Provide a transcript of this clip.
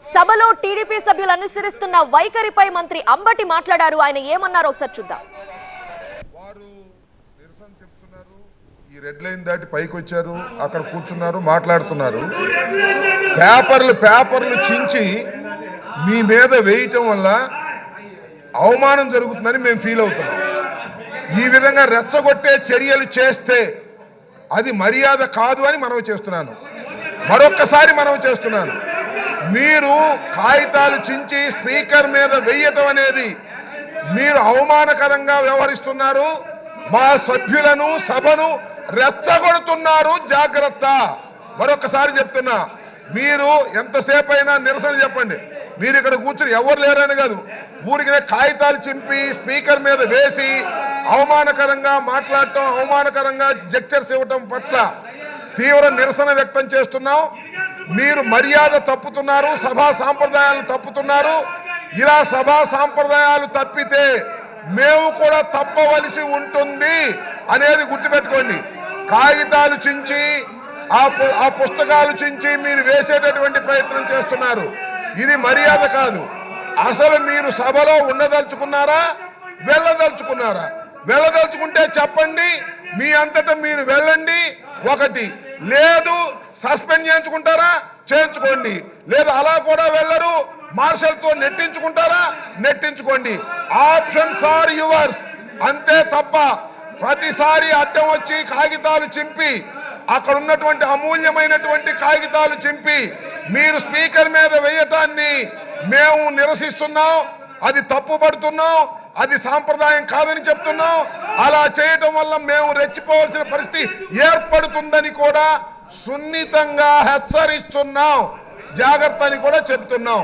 సభలో టీడీపీ సభ్యులు అనుసరిస్తున్న వైఖరిపై మంత్రి అంబటి మాట్లాడారు. ఆయన ఏమన్నారో ఒకసారి చూద్దాం. వారు నిరసన చెప్తున్నారు, ఈ రెడ్ లైన్ దాటి పైకి వచ్చారు, అక్కడ కూర్చున్నారు, మాట్లాడుతున్నారు. పేపర్లు చించి మీ మీద వేయటం వల్ల అవమానం జరుగుతుందని మేము ఫీల్ అవుతున్నాం. ఈ విధంగా రెచ్చగొట్టే చర్యలు చేస్తే అది మర్యాద కాదు అని మనవి చేస్తున్నాను. మరొక్కసారి మనవి చేస్తున్నాను, మీరు కాగితాలు చించి స్పీకర్ మీద వేయటం అనేది మీరు అవమానకరంగా వ్యవహరిస్తున్నారు. మా సభ్యులను సభను రెచ్చగొడుతున్నారు, జాగ్రత్త. మరొకసారి చెప్తున్నా, మీరు ఎంతసేపు అయినా నిరసన చెప్పండి. మీరు ఇక్కడ కూర్చుని ఎవరు లేరని కాదు, ఊరికి కాగితాలు చింపి స్పీకర్ మీద వేసి అవమానకరంగా మాట్లాడటం, అవమానకరంగా జెక్చర్స్ ఇవ్వటం పట్ల తీవ్ర నిరసన వ్యక్తం చేస్తున్నాం. మీరు మర్యాద తప్పుతున్నారు, సభా సాంప్రదాయాలను తప్పుతున్నారు. ఇలా సభా సాంప్రదాయాలు తప్పితే మేము కూడా తప్పవలసి ఉంటుంది అనేది గుర్తుపెట్టుకోండి. కాగితాలు చించి ఆ పుస్తకాలు చించి మీరు వేసేటటువంటి ప్రయత్నం చేస్తున్నారు. ఇది మర్యాద కాదు. అసలు మీరు సభలో ఉండదలుచుకున్నారా, వెళ్ళదలుచుకున్నారా? వెళ్ళదలుచుకుంటే చెప్పండి, మీ అంతటా మీరు వెళ్ళండి. ఒకటి లేదు, సస్పెండ్ చేయించుకుంటారా చేయించుకోండి, లేదు అలా కూడా వెళ్ళరు, మార్షల్తో నెట్టించుకుంటారా నెట్టించుకోండి. Options are yours. అంతే తప్ప ప్రతిసారి అడ్డం వచ్చి కాగితాలు చింపి, అక్కడ ఉన్నటువంటి అమూల్యమైనటువంటి కాగితాలు చింపి మీరు స్పీకర్ మీద వేయటాన్ని మేము నిరసిస్తున్నాం. అది తప్పుపడుతున్నాం, అది సాంప్రదాయం కాదని చెప్తున్నాం. అలా చేయటం వల్ల మేము రెచ్చిపోవాల్సిన పరిస్థితి ఏర్పడుతుందని కూడా సున్నితంగా హెచ్చరిస్తున్నాం, జాగ్రత్త అని కూడా చెప్తున్నాం.